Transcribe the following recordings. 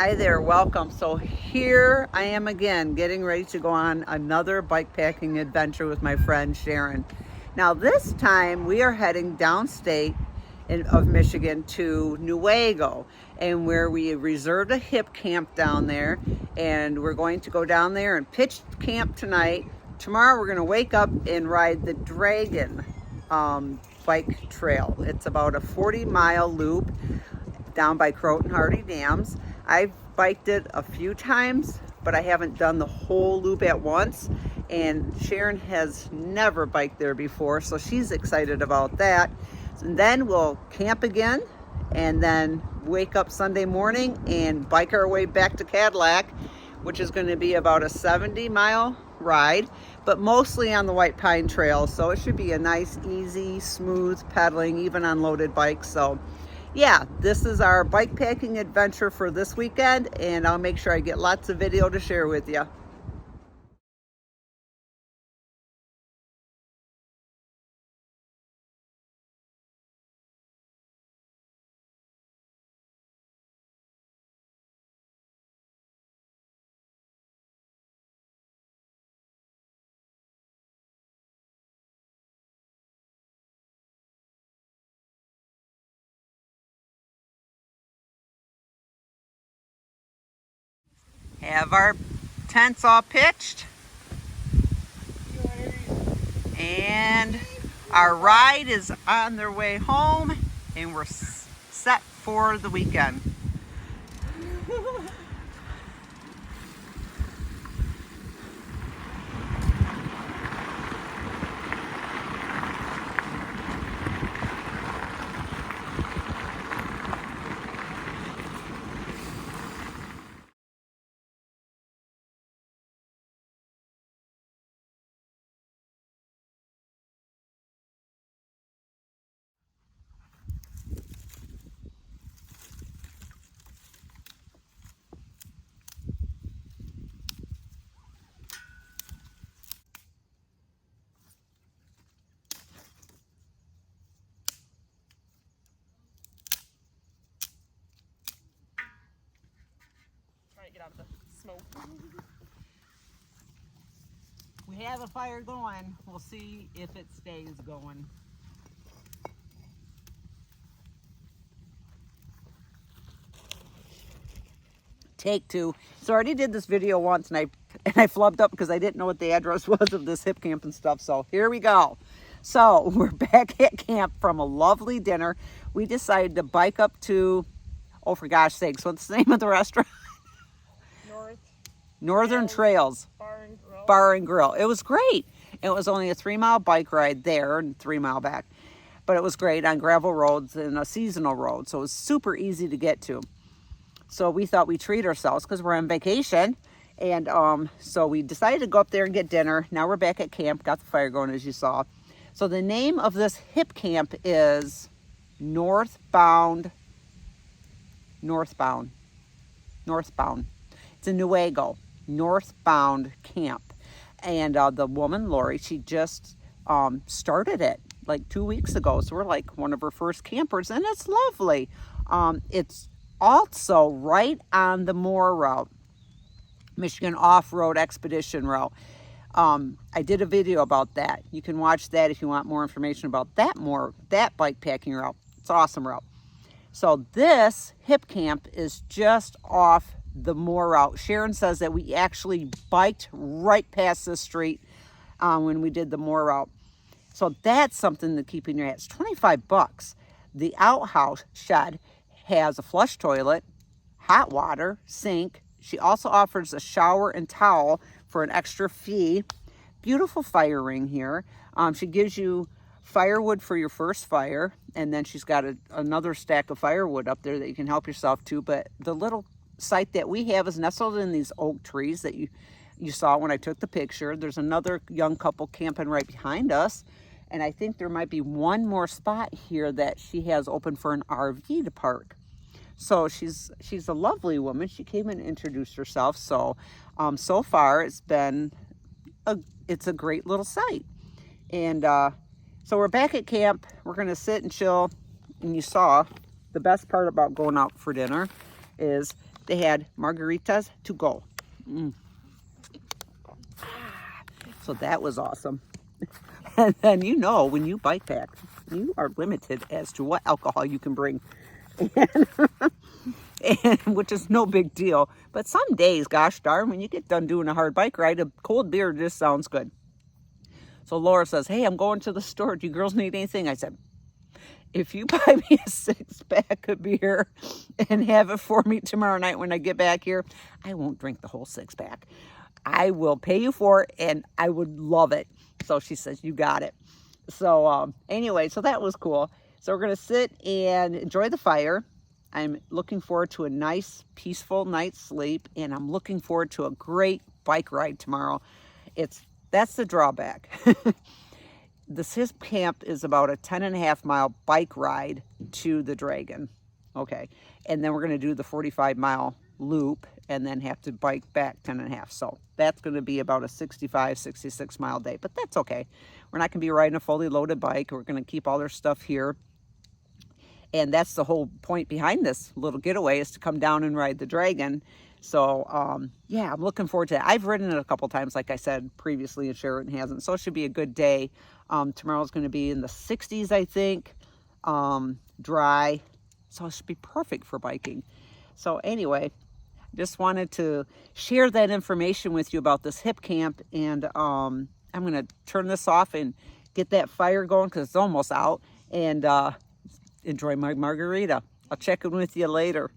Hi there, welcome. So here I am again, getting ready to go on another bike packing adventure with my friend Sharon. Now this time we are heading downstate of Michigan to Newaygo, and where we reserved a hip camp down there, and we're going to go down there and pitch camp tonight. Tomorrow we're going to wake up and ride the Dragon bike trail. It's about a 40-mile loop down by Croton Hardy Dams. I've biked it a few times, but I haven't done the whole loop at once. And Sharon has never biked there before, so she's excited about that. And then we'll camp again, and then wake up Sunday morning and bike our way back to Cadillac, which is going to be about a 70-mile ride, but mostly on the White Pine Trail. So it should be a nice, easy, smooth pedaling, even on loaded bikes. So yeah, this is our bike packing adventure for this weekend, and I'll make sure I get lots of video to share with you. Have our tents all pitched, and our ride is on their way home, and we're set for the weekend. Get out of the smoke. We have a fire going. We'll see if it stays going. Take two. So I already did this video once, and I flubbed up because I didn't know what the address was of this hip camp and stuff. So here we go. So we're back at camp from a lovely dinner. We decided to bike up to, oh for gosh sakes, what's the name of the restaurant? Northern Trails Bar and Grill. It was great. It was only a 3-mile bike ride there and 3-mile back, but it was great on gravel roads and a seasonal road, so it was super easy to get to. So we thought we'd treat ourselves because we're on vacation, and so we decided to go up there and get dinner. Now we're back at camp, got the fire going as you saw. So the name of this hip camp is Northbound. It's in Newaygo, Northbound Camp. And the woman, Laurie, she just started it like 2 weeks ago. So we're like one of her first campers, and it's lovely. It's also right on the Moore route, Michigan Off-Road Expedition route. I did a video about that. You can watch that if you want more information about that bike packing route. It's an awesome route. So this hip camp is just off the Moore route. Sharon says that we actually biked right past this street when we did the Moore route. So that's something to keep in your head. It's $25. The outhouse shed has a flush toilet, hot water, sink. She also offers a shower and towel for an extra fee. Beautiful fire ring here. She gives you firewood for your first fire, and then she's got another stack of firewood up there that you can help yourself to. But the little site that we have is nestled in these oak trees that you saw when I took the picture. There's another young couple camping right behind us, and I think there might be one more spot here that she has open for an RV to park. So she's a lovely woman. She came and introduced herself. So so far it's a great little site. And so we're back at camp. We're gonna sit and chill. And you saw the best part about going out for dinner is they had margaritas to go. So that was awesome. And then, you know, when you bike pack, you are limited as to what alcohol you can bring. And which is no big deal. But some days, gosh darn, when you get done doing a hard bike ride, a cold beer just sounds good. So Laura says, hey, I'm going to the store. Do you girls need anything? I said, if you buy me a 6-pack of beer and have it for me tomorrow night when I get back here, I won't drink the whole 6-pack. I will pay you for it, and I would love it. So she says, you got it. So anyway, so that was cool. So we're going to sit and enjoy the fire. I'm looking forward to a nice, peaceful night's sleep, and I'm looking forward to a great bike ride tomorrow. That's the drawback. This Hipcamp is about a 10.5-mile bike ride to the Dragon. Okay. And then we're going to do the 45-mile loop and then have to bike back 10.5. So that's going to be about a 65, 66-mile day, but that's okay. We're not going to be riding a fully loaded bike. We're going to keep all our stuff here. And that's the whole point behind this little getaway, is to come down and ride the Dragon. So, yeah, I'm looking forward to that. I've ridden it a couple times, like I said previously, and Sheraton hasn't. So it should be a good day. Tomorrow's going to be in the 60s, I think, dry. So it should be perfect for biking. So anyway, just wanted to share that information with you about this Hipcamp. And I'm going to turn this off and get that fire going because it's almost out. And enjoy my margarita. I'll check in with you later.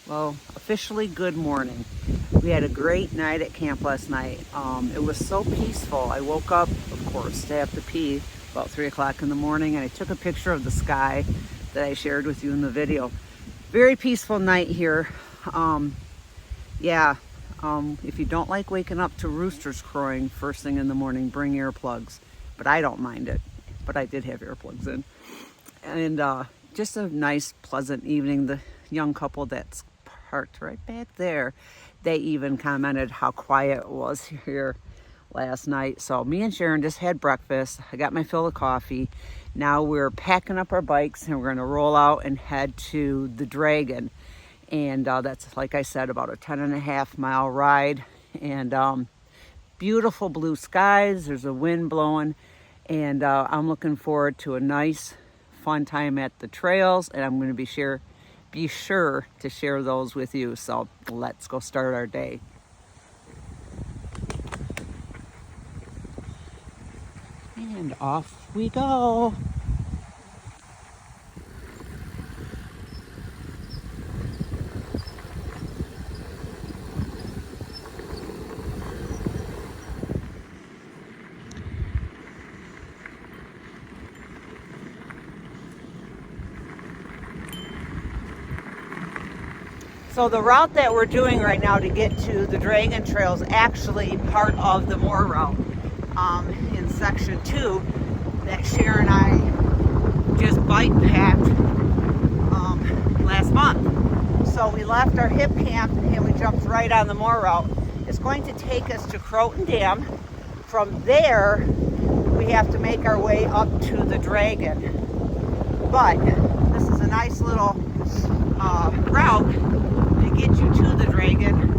Well, officially good morning. We had a great night at camp last night. It was so peaceful. I woke up, of course, to have to pee about 3 o'clock in the morning, and I took a picture of the sky that I shared with you in the video. Very peaceful night here. If you don't like waking up to roosters crowing first thing in the morning, bring earplugs. But I don't mind it. But I did have earplugs in. And just a nice, pleasant evening. The young couple that's parked right back there, they even commented how quiet it was here last night. So me and Sharon just had breakfast. I got my fill of coffee. Now we're packing up our bikes and we're going to roll out and head to the Dragon. And that's, like I said, about a 10.5-mile ride. And beautiful blue skies. There's a wind blowing. And I'm looking forward to a nice fun time at the trails, and I'm going to be sure to share those with you. So let's go start our day. And off we go. So the route that we're doing right now to get to the Dragon Trail is actually part of the Moore route in section 2 that Sharon and I just bike packed last month. So we left our Hipcamp and we jumped right on the Moore route. It's going to take us to Croton Dam. From there, we have to make our way up to the Dragon. But this is a nice little route to get you to the Dragon.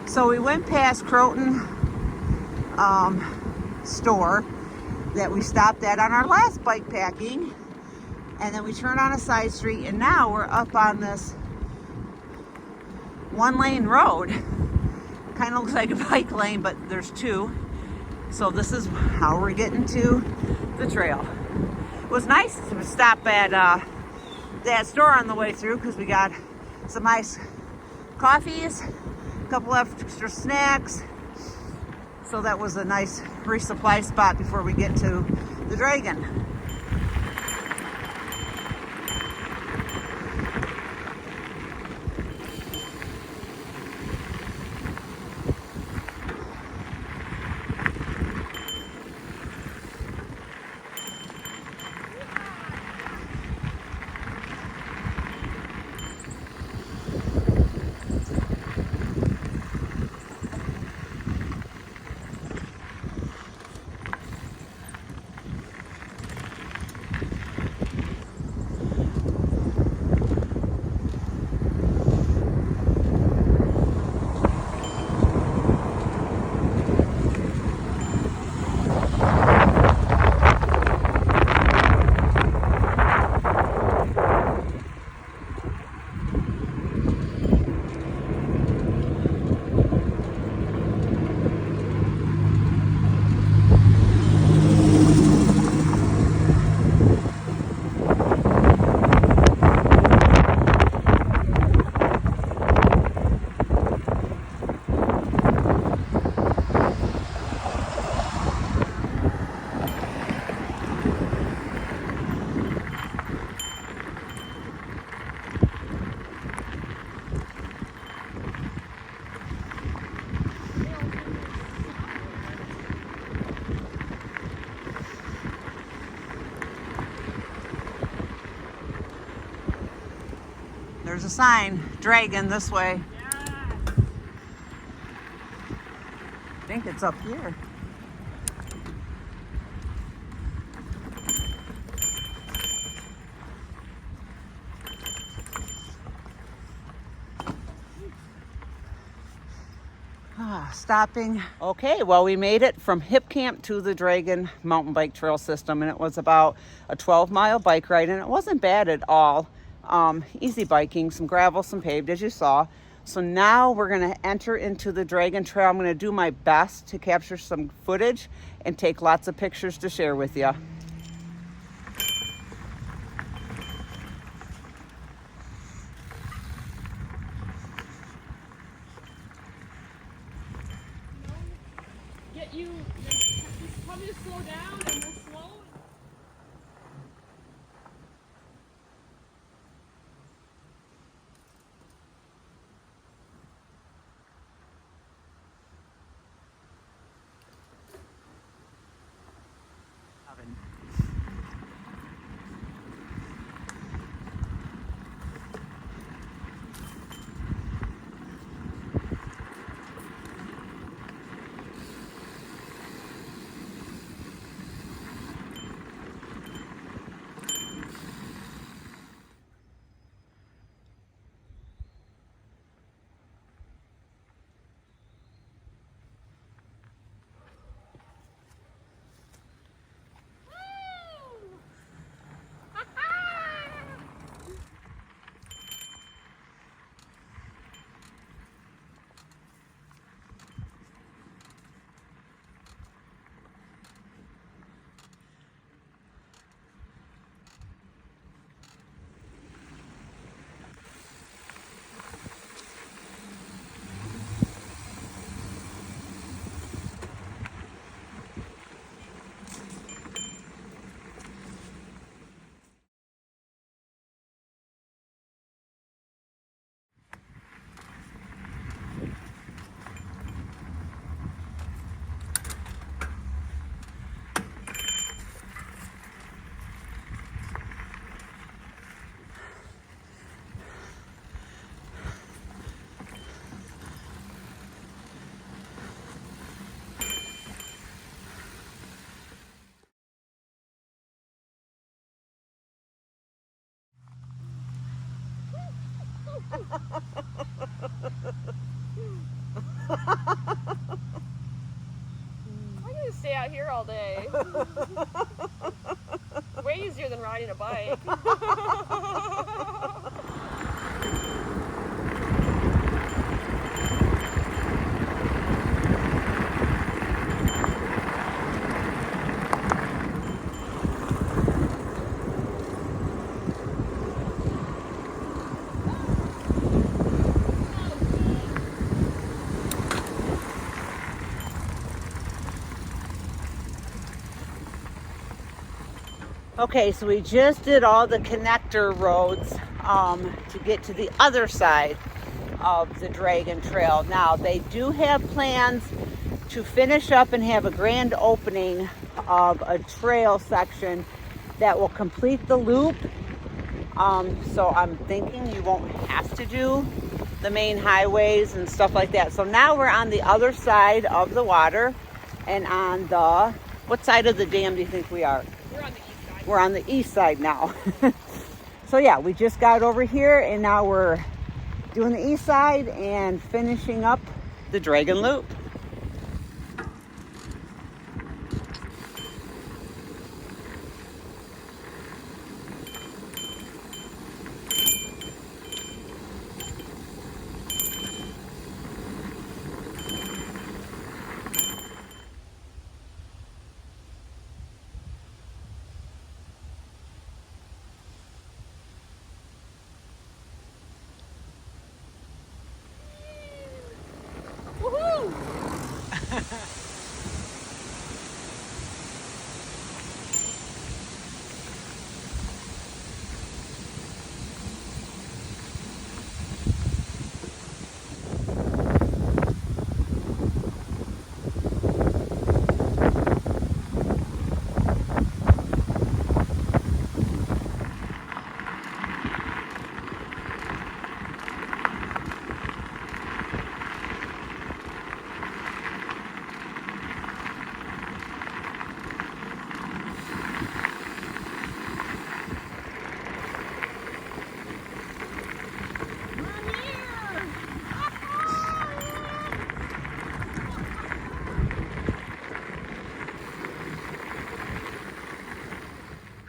So we went past Croton store that we stopped at on our last bike packing, and then we turned on a side street, and now we're up on this one-lane road. Kind of looks like a bike lane, but there's two. So this is how we're getting to the trail. It was nice to stop at that store on the way through because we got some nice coffees, couple extra snacks, so that was a nice resupply spot before we get to the Dragon. There's a sign, Dragon this way. I think it's up here. Stopping. Okay, well, we made it from Hipcamp to the Dragon mountain bike trail system, and it was about a 12-mile bike ride, and it wasn't bad at all. Easy biking, some gravel, some paved, as you saw. So now we're going to enter into the Dragon Trail. I'm going to do my best to capture some footage and take lots of pictures to share with you. you tell me to slow down and we'll slow. I'm gonna stay out here all day. Way easier than riding a bike. Okay, so we just did all the connector roads to get to the other side of the Dragon Trail. Now, they do have plans to finish up and have a grand opening of a trail section that will complete the loop. So I'm thinking you won't have to do the main highways and stuff like that. So now we're on the other side of the water and on the, what side of the dam do you think we are? We're on the east side. We're on the east side now. So yeah, we just got over here and now we're doing the east side and finishing up the Dragon Loop.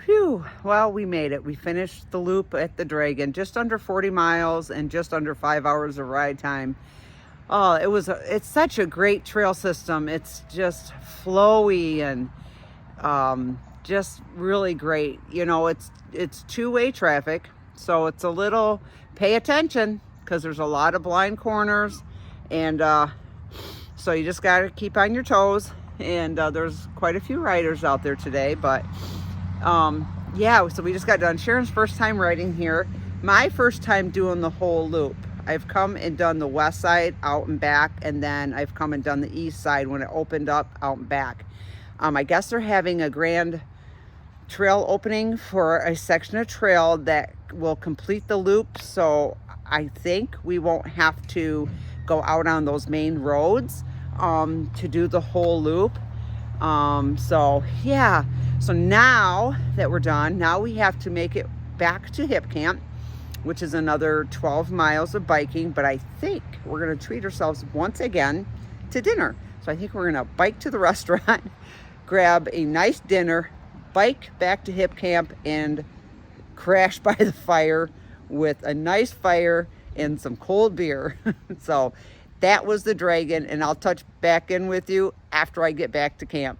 Phew, well, we made it. We finished the loop at the Dragon, just under 40 miles and just under 5 hours of ride time. Oh, it's such a great trail system. It's just flowy and just really great. You know, it's two-way traffic, so it's a little, pay attention because there's a lot of blind corners, and so you just got to keep on your toes. and there's quite a few riders out there today. But yeah, so we just got done. Sharon's first time riding here. My first time doing the whole loop. I've come and done the west side out and back, and then I've come and done the east side when it opened up out and back. I guess they're having a grand trail opening for a section of trail that will complete the loop, so I think we won't have to go out on those main roads to do the whole loop. So yeah, so now that we're done, now we have to make it back to Hipcamp, which is another 12 miles of biking, but I think we're gonna treat ourselves once again to dinner. So I think we're gonna bike to the restaurant, grab a nice dinner, bike back to Hipcamp, and crash by the fire with a nice fire and some cold beer. So that was the Dragon, and I'll touch back in with you after I get back to camp.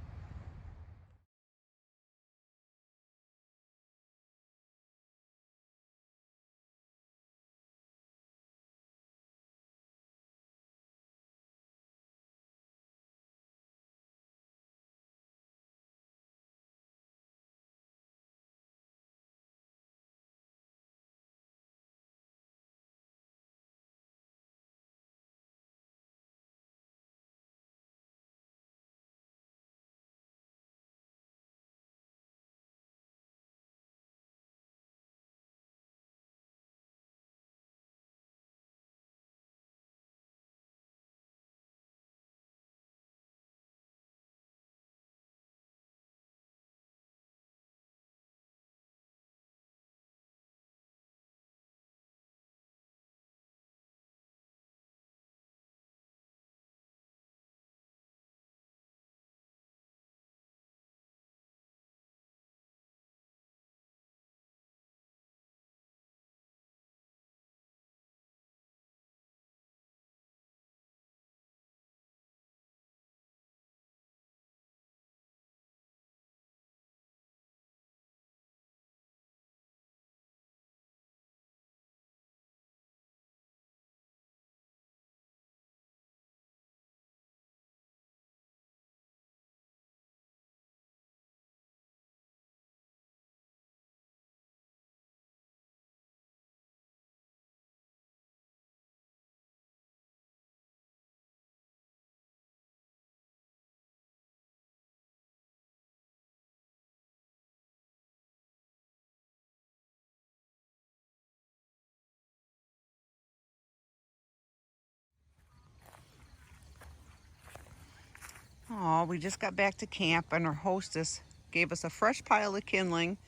Oh, we just got back to camp, and our hostess gave us a fresh pile of kindling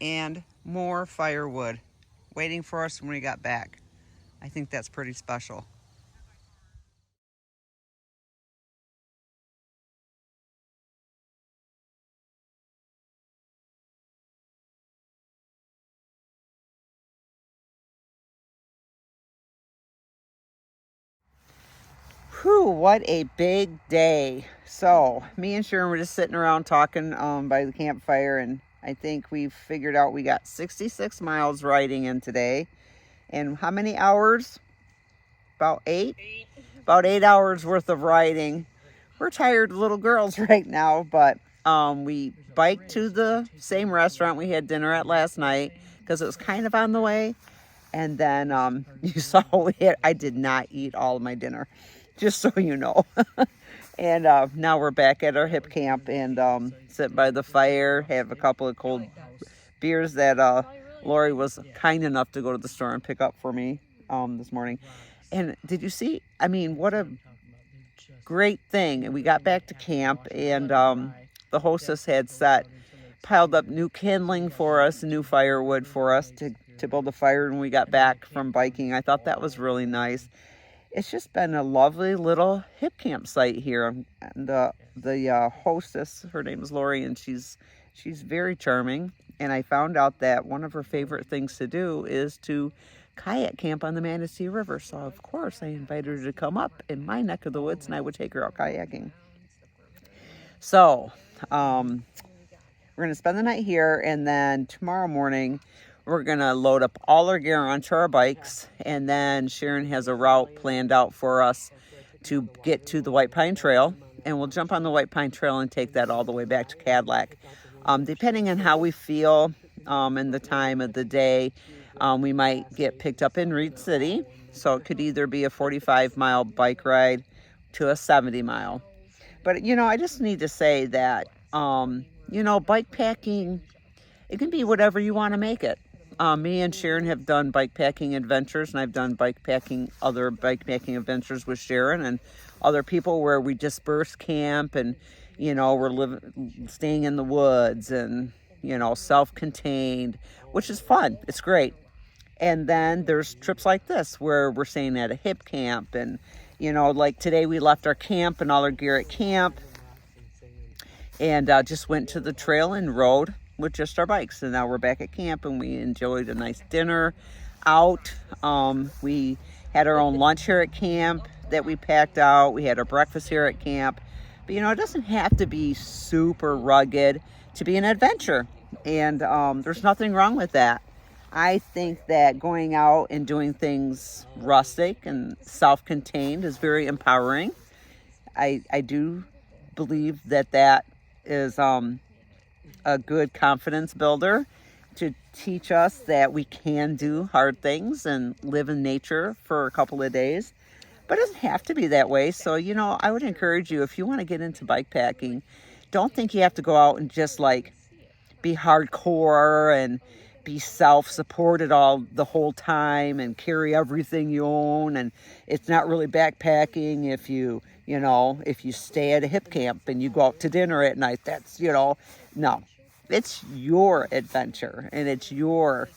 and more firewood waiting for us when we got back. I think that's pretty special. Whew, what a big day. So me and Sharon were just sitting around talking by the campfire, and I think we've figured out we got 66 miles riding in today. And how many hours? About eight? About 8 hours worth of riding. We're tired little girls right now, but we biked to the same restaurant we had dinner at last night because it was kind of on the way. And then you saw I did not eat all of my dinner, just so you know. And now we're back at our hip camp and sit by the fire, have a couple of cold beers that Laurie was kind enough to go to the store and pick up for me this morning. And did you see? I mean, what a great thing. And we got back to camp, and the hostess had piled up new kindling for us, new firewood for us to build a fire when we got back from biking. I thought that was really nice. It's just been a lovely little hip campsite here. And the hostess, her name is Laurie, and she's very charming. And I found out that one of her favorite things to do is to kayak camp on the Manistee River. So of course I invited her to come up in my neck of the woods, and I would take her out kayaking. So we're going to spend the night here, and then tomorrow morning we're going to load up all our gear onto our bikes, and then Sharon has a route planned out for us to get to the White Pine Trail, and we'll jump on the White Pine Trail and take that all the way back to Cadillac. Depending on how we feel and the time of the day, we might get picked up in Reed City. So it could either be a 45-mile bike ride to a 70-mile. But, you know, I just need to say that, you know, bike packing, it can be whatever you want to make it. Me and Sharon have done bike packing adventures, and I've done other bike packing adventures with Sharon and other people where we disperse camp and, you know, we're staying in the woods and, you know, self-contained, which is fun. It's great. And then there's trips like this where we're staying at a hip camp, and, you know, like today we left our camp and all our gear at camp and just went to the trail and rode with just our bikes. And now we're back at camp and we enjoyed a nice dinner out. We had our own lunch here at camp that we packed out. We had our breakfast here at camp. But, you know, it doesn't have to be super rugged to be an adventure. And there's nothing wrong with that. I think that going out and doing things rustic and self-contained is very empowering. I do believe that that is a good confidence builder to teach us that we can do hard things and live in nature for a couple of days. But it doesn't have to be that way. So, you know, I would encourage you, if you want to get into bike packing, don't think you have to go out and just like be hardcore and be self-supported the whole time and carry everything you own. And it's not really backpacking if you stay at a hip camp and you go out to dinner at night. That's, you know, no, it's your adventure and it's your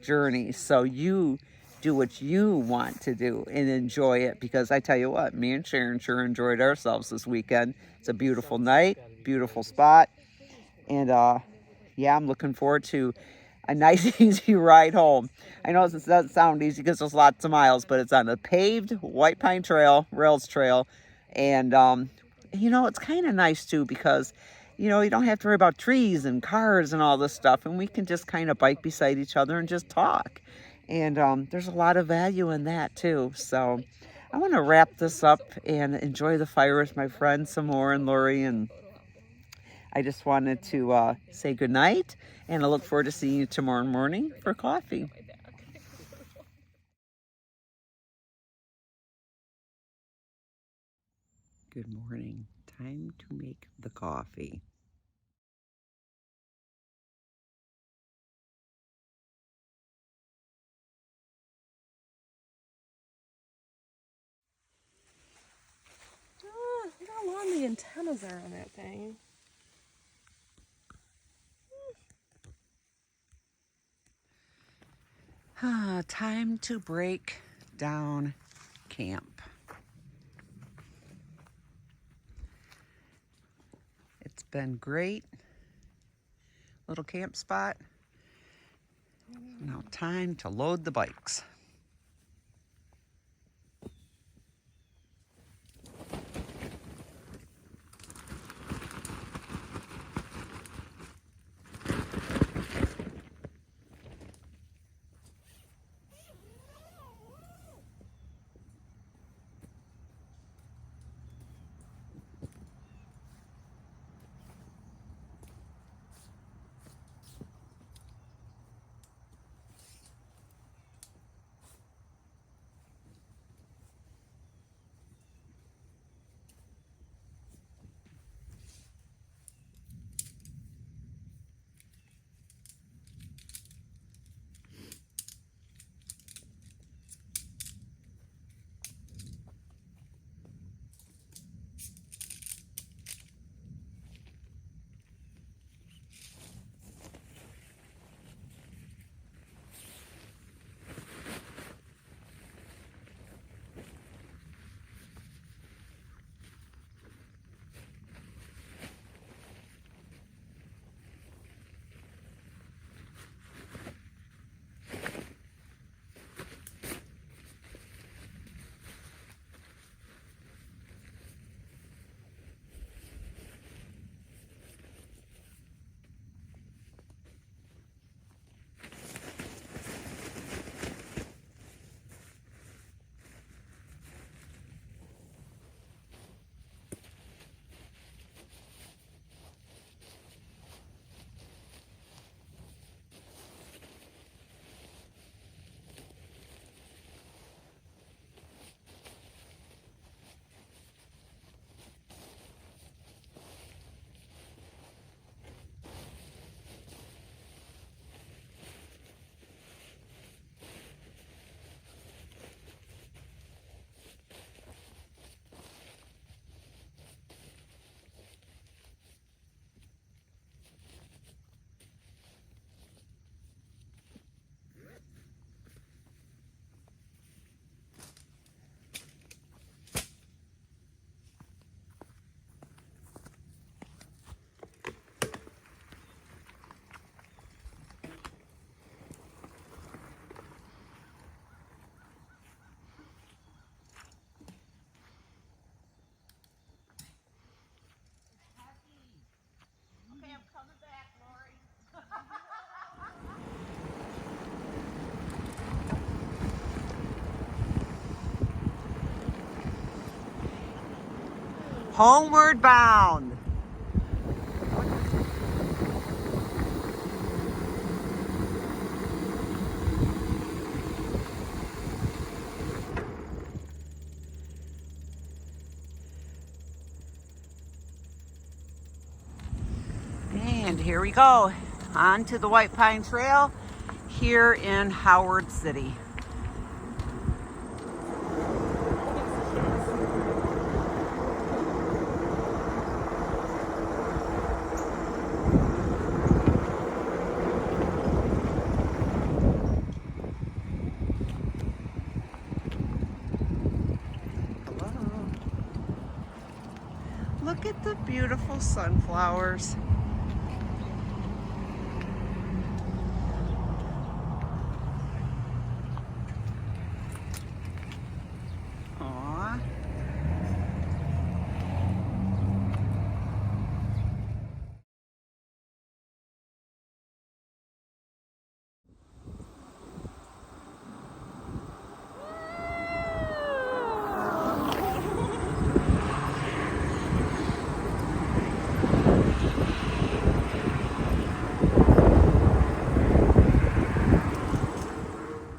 journey. So you do what you want to do and enjoy it, because I tell you what, me and Sharon sure enjoyed ourselves this weekend. It's a beautiful night, beautiful spot. And yeah, I'm looking forward to a nice, easy ride home. I know it doesn't sound easy because there's lots of miles, but it's on the paved White Pine Trail, Rails Trail. And, you know, it's kind of nice too because, you know, you don't have to worry about trees and cars and all this stuff. And we can just kind of bike beside each other and just talk. And there's a lot of value in that too. So I want to wrap this up and enjoy the fire with my friends some more and Laurie. And I just wanted to say goodnight, and I look forward to seeing you tomorrow morning for coffee. Good morning. Time to make the coffee. Look how long the antennas are on that thing. Time to break down camp. It's been great. Little camp spot. Now time to load the bikes. Homeward bound. And here we go, on to the White Pine Trail here in Howard City. Hello. Look at the beautiful sunflowers.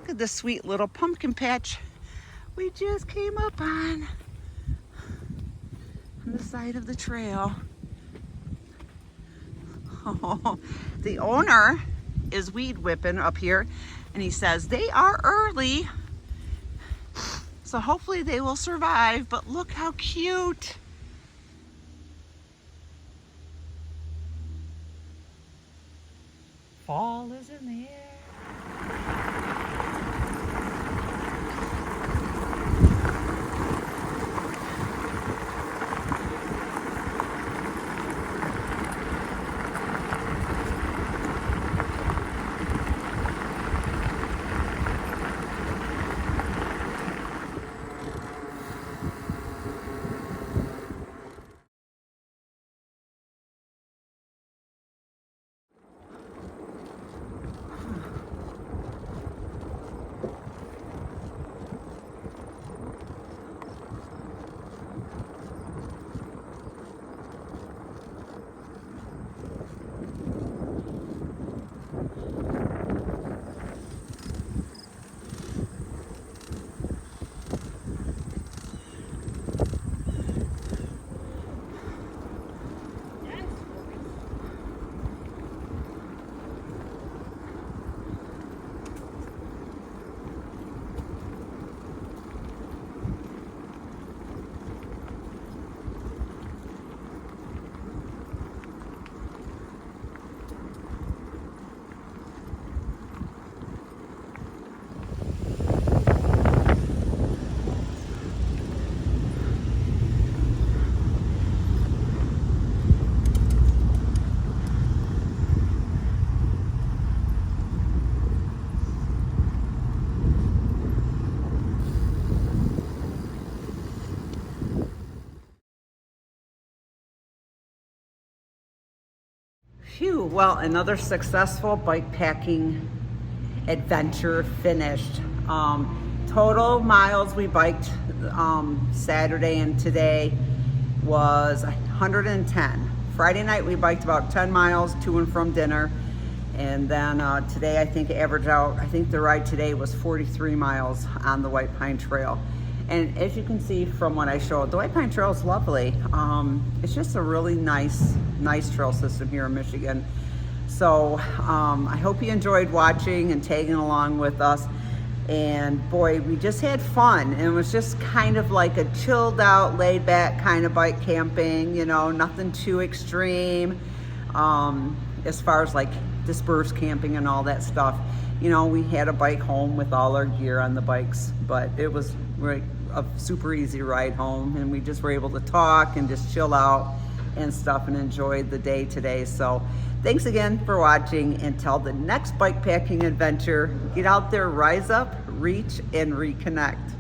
The sweet little pumpkin patch we just came up on the side of the trail. Oh, the owner is weed whipping up here, and he says they are early, so hopefully they will survive. But look how cute. Fall is in the air. Phew, well, another successful bike packing adventure finished. Total miles we biked Saturday and today was 110. Friday night we biked about 10 miles to and from dinner. And then today I think averaged out, I think the ride today was 43 miles on the White Pine Trail. And as you can see from what I showed, the White Pine Trail is lovely. It's just a really nice trail system here in Michigan. So I hope you enjoyed watching and tagging along with us. And boy, we just had fun. And it was just kind of like a chilled out, laid back kind of bike camping, you know, nothing too extreme as far as like dispersed camping and all that stuff. You know, we had a bike home with all our gear on the bikes, but it was a super easy ride home, and we just were able to talk and just chill out and stuff and enjoy the day today. So thanks again for watching. Until the next bike packing adventure, get out there, rise up, reach, and reconnect.